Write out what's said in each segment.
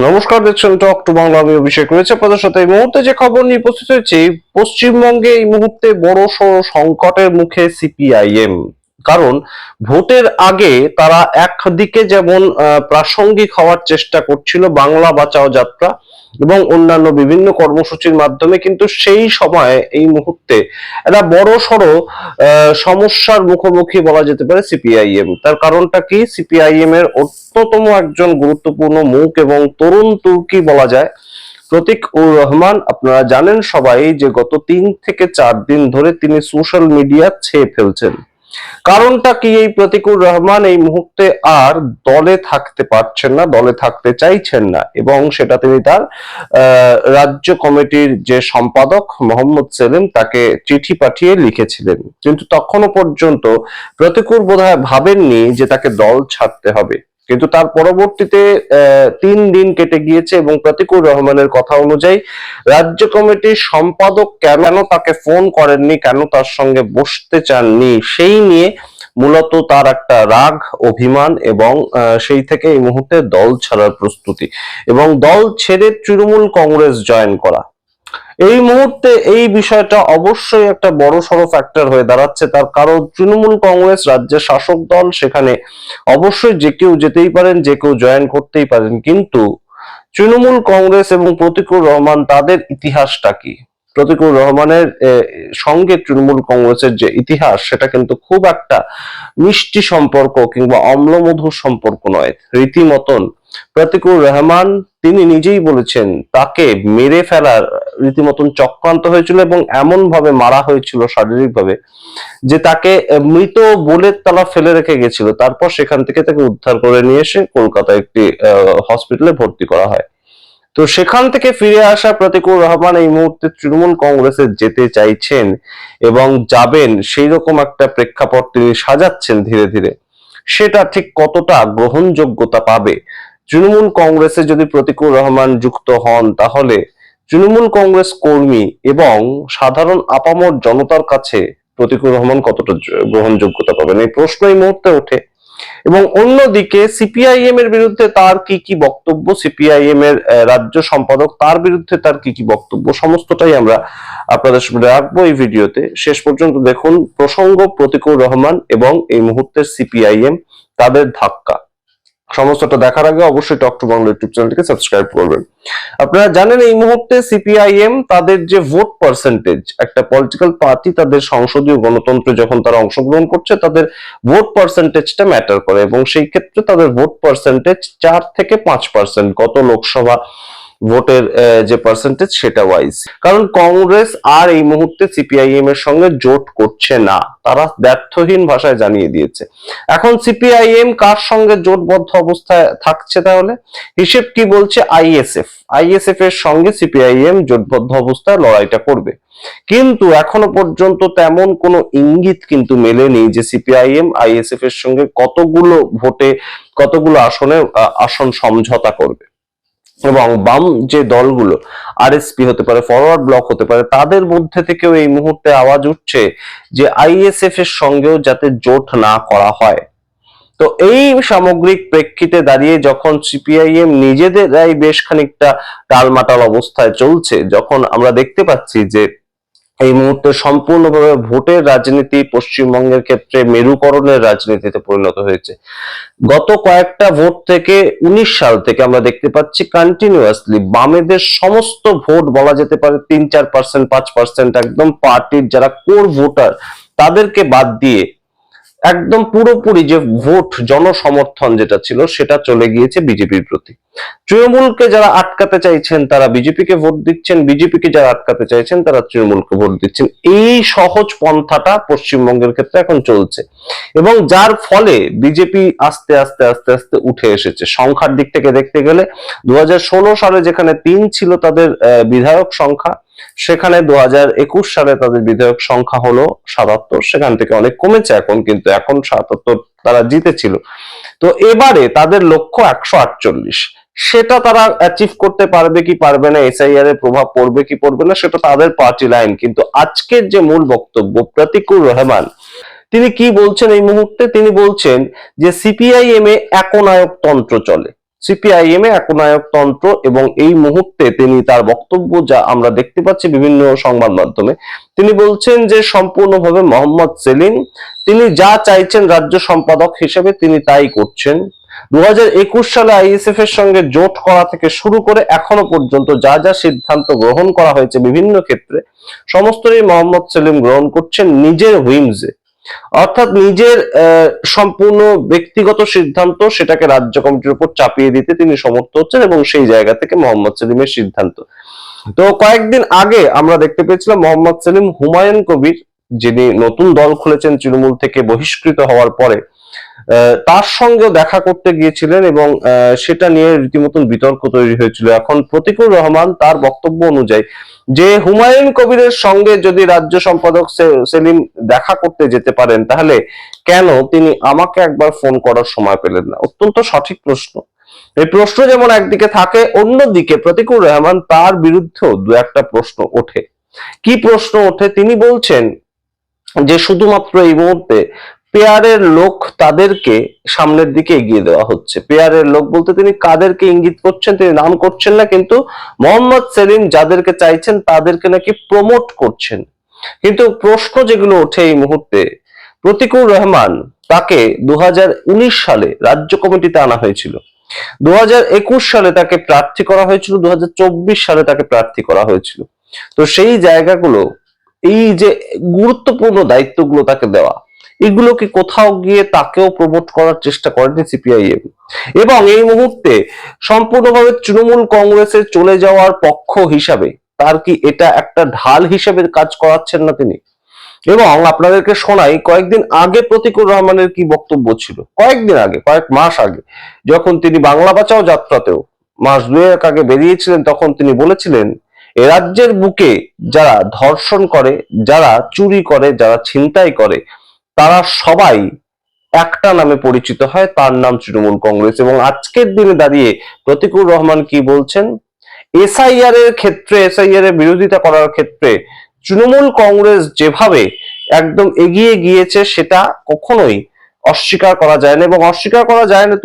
নমস্কার, দেখছেন talk to Bangla. আমি অভিষেক রয়েছে আপনাদের সাথে। এই মুহূর্তে যে খবর নিয়ে উপস্থিত হয়েছি, পশ্চিমবঙ্গে এই মুহূর্তে বড় সড় সংকটের মুখে সিপিআইএম। কারণ ভোটের আগে তারা একদিকে যেমন প্রাসঙ্গিক হওয়ার চেষ্টা করছিল বাংলা বাঁচাও যাত্রা এবং অন্যান্য বিভিন্ন কর্মসূচির মাধ্যমে, কিন্তু সেই সময় এই মুহূর্তে একটা বড় সড় সমস্যার মুখোমুখি বলা যেতে পারে সিপিআইএম। তার কারণটা কি? সিপিআইএম এর অন্যতম একজন গুরুত্বপূর্ণ মুখ এবং তরুণ তুর্কি বলা যায়, প্রতীক উর রহমান। আপনারা জানেন সবাই যে গত 3 থেকে 4 দিন ধরে তিনি সোশ্যাল মিডিয়া ছেয়ে ফেলছেন। কারণটা কি? এই প্রতীকুর রহমান এই মুহূর্তে আর দলে থাকতে পারছেন না, দলে থাকতে চাইছেন না, এবং সেটা তিনি তার রাজ্য কমিটির যে সম্পাদক মোহাম্মদ সেলিম তাকে চিঠি পাঠিয়ে লিখেছিলেন। কিন্তু তখনও পর্যন্ত প্রতীকুর বোধহয় ভাবেননি যে তাকে দল ছাড়তে হবে। কিন্তু তার পরবর্তীতে 3 দিন কেটে গিয়েছে এবং প্রতীকুর রহমানের কথা অনুযায়ী রাজ্য কমিটির সম্পাদক কেন তাকে ফোন করেননি, কেন তার সঙ্গে বসতে চাননি, সেই নিয়ে মূলত তার একটা রাগ, অভিমান, এবং সেই থেকে এই মুহূর্তে দল ছাড়ার প্রস্তুতি এবং দল ছেড়ে তৃণমূল কংগ্রেস জয়েন করা। এই মুহূর্তে এই বিষয়টা অবশ্যই একটা বড় সড় ফ্যাক্টর হয়ে দাঁড়াচ্ছে। তার কারণ তৃণমূল কংগ্রেস রাজ্যের শাসক দল, সেখানে অবশ্যই যে কেউ যেতেই পারেন, যে কেউ জয়েন করতেই পারেন, কিন্তু তৃণমূল কংগ্রেস এবং প্রতীকুর রহমান তাদের ইতিহাসটা কি? প্রতীকুর রহমানের সঙ্গে তৃণমূল কংগ্রেসের যে ইতিহাস, সেটা কিন্তু খুব একটা মিষ্টি সম্পর্ক কিংবা অম্লমধুর সম্পর্ক নয়। রীতিমতন প্রতীকুর রহমান তিনি নিজেই বলেছেন তাকে মেরে ফেলার রীতিমতন চক্রান্ত হয়েছিল এবং এমন ভাবে মারা হয়েছিল শারীরিকভাবে যে তাকে মৃত বলে তারা ফেলে রেখে গেছিল। তারপর সেখান থেকে তাকে উদ্ধার করে নিয়ে এসে কলকাতায় একটি হসপিটালে ভর্তি করা হয়। তো সেখান থেকে ফিরে আসা প্রতীকুর রহমান এই মুহূর্তে তৃণমূল কংগ্রেসে যেতে চাইছেন এবং যাবেন, সেই রকম একটা প্রেক্ষাপট তিনি সাজাচ্ছেন ধীরে ধীরে। সেটা ঠিক কতটা গ্রহণযোগ্যতা পাবে? তৃণমূল কংগ্রেসে যদি প্রতীকুর রহমান যুক্ত হন, তাহলে তৃণমূল কংগ্রেস কর্মী এবং সাধারণ আপামর জনতার কাছে প্রতীকুর রহমান কতটা গ্রহণযোগ্যতা পাবেন, এই প্রশ্ন এই মুহূর্তে ওঠে। এবং অন্যদিকে সিপিআইএম এর বিরুদ্ধে তার কি কি বক্তব্য, সিপিআইএম এর রাজ্য সম্পাদক তার বিরুদ্ধে তার কি কি বক্তব্য, সমস্তটাই আমরা আপনাদের সামনে রাখবো এই ভিডিওতে। শেষ পর্যন্ত দেখুন প্রসঙ্গ প্রতীকুর রহমান এবং এই মুহূর্তের সিপিআইএম, তাদের ধাক্কা। সমস্তটা দেখার আগে অবশ্যই টক টু বাংলা ইউটিউব চ্যানেলটিকে সাবস্ক্রাইব করবেন। আপনারা জানেন এই মুহূর্তে সিপিআইএম তাদের যে ভোট পার্সেন্টেজ, একটা পলিটিক্যাল পার্টি তাদের সংসদীয় গণতন্ত্রে যখন তারা অংশগ্রহণ করছে, তাদের ভোট পার্সেন্টেজটা ম্যাটার করে, এবং সেই ক্ষেত্রে তাদের ভোট পার্সেন্টেজ 4 থেকে 5% গত লোকসভা ভোটের যে পার্সেন্টেজ সেটা ওয়াইজ। কারণ কংগ্রেস আর এই মুহূর্তে সিপিআইএম এর সঙ্গে জোট করছে না, তারা ব্যর্থহীন ভাষায় জানিয়ে দিয়েছে। এখন সিপিআইএম কার সঙ্গে জোটবদ্ধ অবস্থায় থাকছে? তাহলে হিসেব কি বলছে? আইএসএফ এর সঙ্গে সিপিআইএম জোটবদ্ধ অবস্থায় লড়াইটা করবে। কিন্তু এখনো পর্যন্ত তেমন কোনো ইঙ্গিত কিন্তু মেলেনি যে সিপিআইএম আইএসএফ এর সঙ্গে কতগুলো ভোটে, কতগুলো আসন সমঝোতা করবে। এবং বাম যে দলগুলো, আরএসপি হতে পারে, ফরওয়ার্ড ব্লক হতে পারে, তাদের মধ্যে থেকেও এই মুহূর্তে আওয়াজ উঠছে যে আইএসএফ এর সঙ্গেও যাতে জোট না করা হয়। তো এই সামগ্রিক প্রেক্ষিতে দাঁড়িয়ে যখন সিপিআইএম নিজেদেরাই বেশ খানিকটা টালমাটাল অবস্থায় চলছে, যখন আমরা দেখতে পাচ্ছি যে এই মুহূর্তে সম্পূর্ণভাবে ভোটের রাজনীতি পশ্চিমবঙ্গের ক্ষেত্রে মেরুকরণের রাজনীতিতে পরিণত হয়েছে। গত কয়েকটা ভোট থেকে 19 সাল থেকে আমরা দেখতে পাচ্ছি কন্টিনিউয়াসলি বামেদের সমস্ত ভোট বলা যেতে পারে 3-4%, 5% একদম পার্টির যারা কোর ভোটার তাদেরকে বাদ দিয়ে একদম পুরোপুরি যে ভোট, জনসমর্থন যেটা ছিল সেটা চলে গিয়েছে বিজেপির প্রতি। তৃণমূলকে যারা আটকাতে চাইছেন তারা বিজেপিকে ভোট দিচ্ছেন, বিজেপিকে যারা আটকাতে চাইছেন তারা তৃণমূলকে ভোট দিচ্ছেন। এই সহজ পন্থাটা পশ্চিমবঙ্গের ক্ষেত্রে এখন চলছে, এবং যার ফলে বিজেপি আস্তে আস্তে আস্তে আস্তে উঠে এসেছে। সংখ্যার দিক থেকে দেখতে গেলে 2016 সালে যেখানে 3 ছিল তাদের বিধায়ক সংখ্যা, সেখানে 2021 সালে তাদের বিধায়ক সংখ্যা হলো 77, সেখান থেকে অনেক কমেছে এখন, কিন্তু এখন 77 তারা জিতেছিল। তো এবারে তাদের লক্ষ্য 148, সেটা তারা অ্যাচিভ করতে পারবে কি পারবে না, এসআইআর এর প্রভাব পড়বে কি পড়বে না, সেটা তাদের পার্টি লাইন। কিন্তু আজকের যে মূল বক্তব্য প্রতীকুর রহমান, তিনি কি বলছেন এই মুহূর্তে? তিনি বলছেন যে সিপিআইএম এ একনায়ক তন্ত্র চলে। সিপিআইএম এ একনায়কতন্ত্র, এবং এই মুহূর্তে তিনি তার বক্তব্য যা আমরা দেখতে পাচ্ছি বিভিন্ন সংবাদ মাধ্যমে, তিনি বলছেন যে সম্পূর্ণভাবে মোহাম্মদ সেলিম তিনি যা চাইছেন রাজ্য সম্পাদক হিসেবে তিনি তাই করছেন। 2021 সালে আইএসএফ এর সঙ্গে জোট করা থেকে শুরু করে এখনো পর্যন্ত যা যা সিদ্ধান্ত গ্রহণ করা হয়েছে বিভিন্ন ক্ষেত্রে সমস্তই মোহাম্মদ সেলিম গ্রহণ করছেন নিজের হুইমসে, অর্থাৎ নিজের সম্পূর্ণ ব্যক্তিগত সিদ্ধান্ত সেটাকে রাজ্য কমিটির উপর চাপিয়ে দিতে তিনি সমর্থ হচ্ছেন, এবং সেই জায়গা থেকে মোহাম্মদ সেলিমের সিদ্ধান্ত। তো কয়েকদিন আগে আমরা দেখতে পেয়েছিলাম মোহাম্মদ সেলিম হুমায়ুন কবির, যিনি নতুন দল খুলেছেন তৃণমূল থেকে বহিষ্কৃত হওয়ার পরে, তার সঙ্গেও দেখা করতে গিয়েছিলেন, এবং সেটা নিয়ে রীতিমতন বিতর্ক তৈরি হয়েছিল। এখন প্রতিকুর রহমান তার বক্তব্য অনুযায়ী যে হুমায়ুন কবিরের সঙ্গে যদি রাজ্য সম্পাদক সেলিম দেখা করতে যেতে পারেন, তাহলে কেন তিনি আমাকে একবার ফোন করার সময় পেলেন না? অত্যন্ত সঠিক প্রশ্ন। এই প্রশ্ন যেমন একদিকে থাকে, অন্যদিকে প্রতিকুর রহমান তার বিরুদ্ধেও দু একটা প্রশ্ন ওঠে। কি প্রশ্ন ওঠে? তিনি বলছেন যে শুধুমাত্র এই মুহূর্তে পেয়ারের লোক তাদেরকে সামনের দিকে এগিয়ে দেওয়া হচ্ছে। পেয়ারের লোক বলতে তিনি কাদেরকে ইঙ্গিত করছেন তিনি নাম করছেন না, কিন্তু মোহাম্মদ সেলিম যাদেরকে চাইছেন তাদেরকে নাকি প্রমোট করছেন। কিন্তু প্রশ্ন যেগুলো ওঠে এই মুহূর্তে, প্রতিকুর রহমান তাকে 2019 সালে রাজ্য কমিটিতে আনা হয়েছিল, 2021 সালে তাকে প্রার্থী করা হয়েছিল, 2024 সালে তাকে প্রার্থী করা হয়েছিল। তো সেই জায়গাগুলো, এই যে গুরুত্বপূর্ণ দায়িত্বগুলো তাকে দেওয়া, এগুলো কি কোথাও গিয়ে তাকেও প্রমোট করার চেষ্টা করেনি সিপিআইএম? এবং এই মুহূর্তে সম্পূর্ণভাবে তৃণমূল কংগ্রেসে চলে যাওয়ার পক্ষ হিসাবে তার কি এটা একটা ঢাল হিসেবে কাজ করাচ্ছেন না তিনি? এবং আপনাদেরকে শোনাই কয়েকদিন আগে প্রতিকুর রহমানের কি বক্তব্য ছিল। কয়েকদিন আগে, কয়েক মাস আগে, যখন তিনি বাংলা বাঁচাও যাত্রাতেও মাস দুয়েক আগে বেরিয়েছিলেন, তখন তিনি বলেছিলেন এ রাজ্যের বুকে যারা ধর্ষণ করে, যারা চুরি করে, যারা ছিনতাই করে, তারা সবাই একটা নামে পরিচিত হয়, তার নাম তৃণমূল কংগ্রেস। এবং আজকের দিনে দাঁড়িয়ে প্রতিকুর রহমান কি বলছেন? এসআইআর এর ক্ষেত্রে, এসআইআর এর বিরোধিতা করার ক্ষেত্রে তৃণমূল কংগ্রেস যেভাবে একদম এগিয়ে গিয়েছে সেটা কখনোই অস্বীকার করা যায় না, এবং অস্বীকার করা যায় না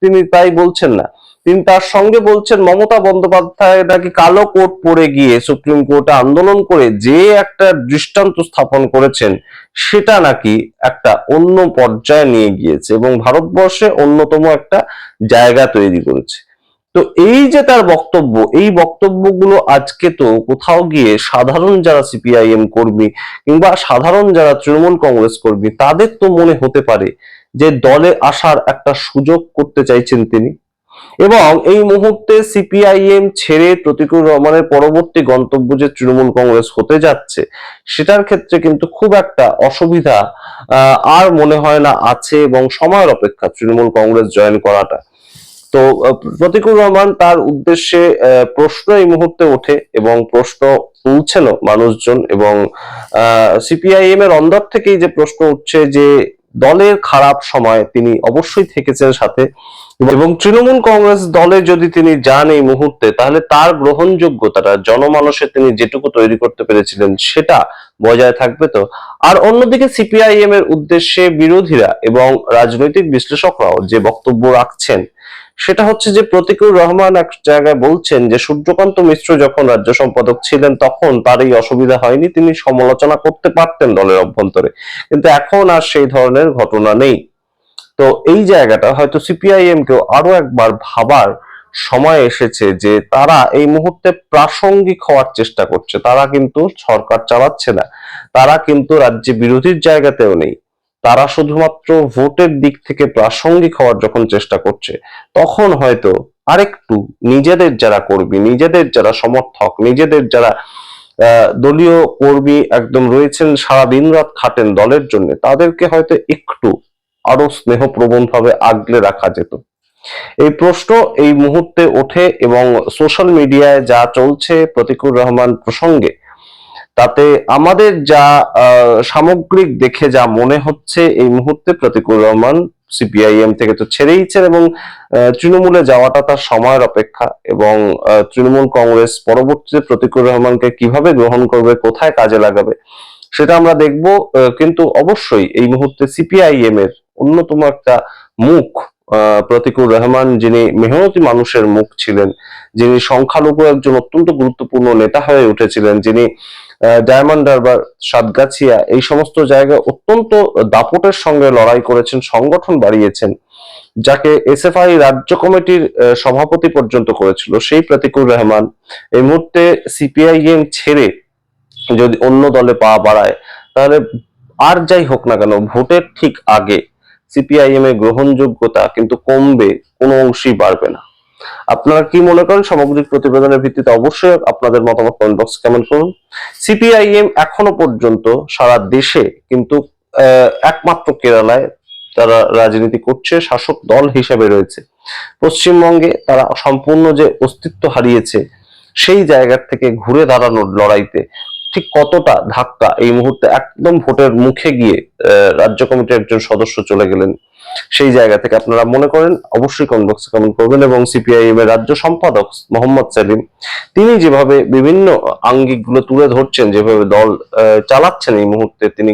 তিনি তাই বলছেন না, তিনি তার সঙ্গে বলছেন মমতা বন্দ্যোপাধ্যায় নাকি কালো কোট পরে গিয়ে সুপ্রিম কোর্টে আন্দোলন করে যে একটা দৃষ্টান্ত স্থাপন করেছেন, সেটা নাকি একটা অন্য পর্যায়ে নিয়ে গিয়েছে এবং ভারতবর্ষে অন্যতম একটা জায়গা তৈরি করেছে। তো এই যে তার বক্তব্য, এই বক্তব্যগুলো আজকে তো কোথাও গিয়ে সাধারণ যারা সিপিআইএম কর্মী কিংবা সাধারণ যারা তৃণমূল কংগ্রেস কর্মী, তাদের তো মনে হতে পারে যে দলে আসার একটা সুযোগ করতে চাইছেন তিনি। এবং এই মুহূর্তে সিপিআইএম ছেড়ে প্রতিকুর রহমানের পরবর্তী গন্তব্য যে তৃণমূল কংগ্রেস হতে যাচ্ছে, সেটার ক্ষেত্রে কিন্তু খুব একটা অসুবিধা আর মনে হয় না আছে, এবং সময়ের অপেক্ষা তৃণমূল কংগ্রেস জয়েন করাটা। তো প্রতিকুর রহমান তার উদ্দেশ্যে প্রশ্ন এই মুহূর্তে ওঠে, এবং প্রশ্ন তুলছেন মানুষজন, এবং সিপিআইএম এর অন্দর থেকেই যে প্রশ্ন উঠছে যে দলের খারাপ সময় তিনি অবশ্যই থেকেছেন সাথে, এবং তৃণমূল কংগ্রেস দলে যদি তিনি যান এই মুহূর্তে, তাহলে তার গ্রহণযোগ্যতাটা জনমানসে তিনি যেটুকু তৈরি করতে পেরেছিলেন সেটা বজায় থাকবে তো। আর অন্যদিকে সিপিআইএম এর উদ্দেশ্যে বিরোধীরা এবং রাজনৈতিক বিশ্লেষকরাও যে বক্তব্য রাখছেন, সেটা হচ্ছে যে প্রতিকুর রহমান এক জায়গায় বলছেন যে সূর্যকান্ত মিশ্র যখন রাজ্য সম্পাদক ছিলেন তখন তার এই অসুবিধা হয়নি, তিনি সমালোচনা করতে পারতেন দলের অভ্যন্তরে, কিন্তু এখন আর সেই ধরনের ঘটনা নেই। তো এই জায়গাটা হয়তো সিপিআইএম কেও আরো একবার ভাবার সময় এসেছে যে তারা এই মুহূর্তে প্রাসঙ্গিক হওয়ার চেষ্টা করছে। তারা কিন্তু সরকার চালাচ্ছে না, তারা কিন্তু রাজ্যে বিরোধীর জায়গাতেও নেই, তারা শুধুমাত্র ভোটের দিক থেকে প্রাসঙ্গিক হওয়ার যখন চেষ্টা করছে, তখন হয়তো আরেকটু নিজেদের যারা কর্মী, নিজেদের যারা সমর্থক, নিজেদের যারা দলীয় কর্মী একদম রয়েছেন, সারা দিন রাত খাটেন দলের জন্য, তাদেরকে হয়তো একটু আরো স্নেহপ্রবণ ভাবে আগলে রাখা যেত। এই প্রশ্ন এই মুহূর্তে ওঠে, এবং সোশ্যাল মিডিয়ায় যা চলছে প্রতিকুর রহমান প্রসঙ্গে, তাতে আমাদের যা সামগ্রিক দেখে যা মনে হচ্ছে এই মুহূর্তে প্রতিকুর রহমান সিপিআইএম থেকে তো ছেড়েইছেন, এবং তৃণমূলে যাওয়াটা তার সময়ের অপেক্ষা। এবং তৃণমূল কংগ্রেস পরবর্তীতে প্রতিকুর রহমানকে কিভাবে গ্রহণ করবে, কোথায় কাজে লাগাবে, সেটা আমরা দেখব। কিন্তু অবশ্যই এই মুহূর্তে সিপিআইএম এর অন্যতম একটা মুখ প্রতিকুর রহমান, যিনি মেহনতি মানুষের মুখ ছিলেন, যিনি সংখ্যালঘু একজন অত্যন্ত গুরুত্বপূর্ণ নেতা হয়ে উঠেছিলেন, যিনি ডায়মন্ড হারবার, সাতগাছিয়া এই সমস্ত জায়গায় অত্যন্ত দাপটের সঙ্গে লড়াই করেছেন, সংগঠন বাড়িয়েছেন, যাকে এসএফআই রাজ্য কমিটির সভাপতি পর্যন্ত করেছিল, সেই প্রতিকুর রহমান এই মুহূর্তে সিপিআইএম ছেড়ে যদি অন্য দলে পা বাড়ায়, তাহলে আর যাই হোক না কেন ভোটের ঠিক আগে সিপিআইএম এর গ্রহণযোগ্যতা কিন্তু কমবে, কোনো অংশই বাড়বে না। আপনারা কি মনে করেন? সামগ্রিক প্রতিবেদনের ভিত্তিতে অবশ্যই আপনাদের মতামত কমেন্ট বক্সে কমেন্ট করুন। সিপিআইএম এখনো পর্যন্ত সারা দেশে কিন্তু একমাত্র কেরালায় তারা রাজনীতি করছে, শাসক দল হিসেবে রয়েছে। পশ্চিমবঙ্গে তারা সম্পূর্ণ যে অস্তিত্ব হারিয়েছে, সেই জায়গা থেকে ঘুরে দাঁড়ানোর লড়াইতে ঠিক কতটা ধাক্কা এই মুহূর্তে একদম ভোটের মুখে গিয়ে রাজ্য কমিটির একজন সদস্য চলে গেলেন, সেই জায়গা থেকে আপনারা মনে করেন অবশ্যই কমেন্ট বক্সে কমেন্ট করবেন। এবং সিপিআইএম এর রাজ্য সম্পাদক মোহাম্মদ সেলিম, তিনি যেভাবে বিভিন্ন আঙ্গিক গুলো তুলে ধরছেন, যেভাবে দল চালাচ্ছেন এই মুহূর্তে, তিনি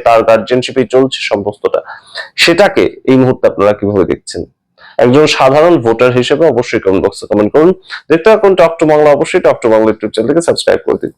তার গার্জিয়ানশিপে চলছে সমস্তটা, সেটাকে এই মুহূর্তে আপনারা কিভাবে দেখছেন? একজন সাধারণ ভোটার হিসেবে অবশ্যই কমেন্ট বক্সে কমেন্ট করুন। দেখতে থাকুন টক টু বাংলা, অবশ্যই টক টু বাংলা ইউটিউব চ্যানেলকে সাবস্ক্রাইব করে দিন।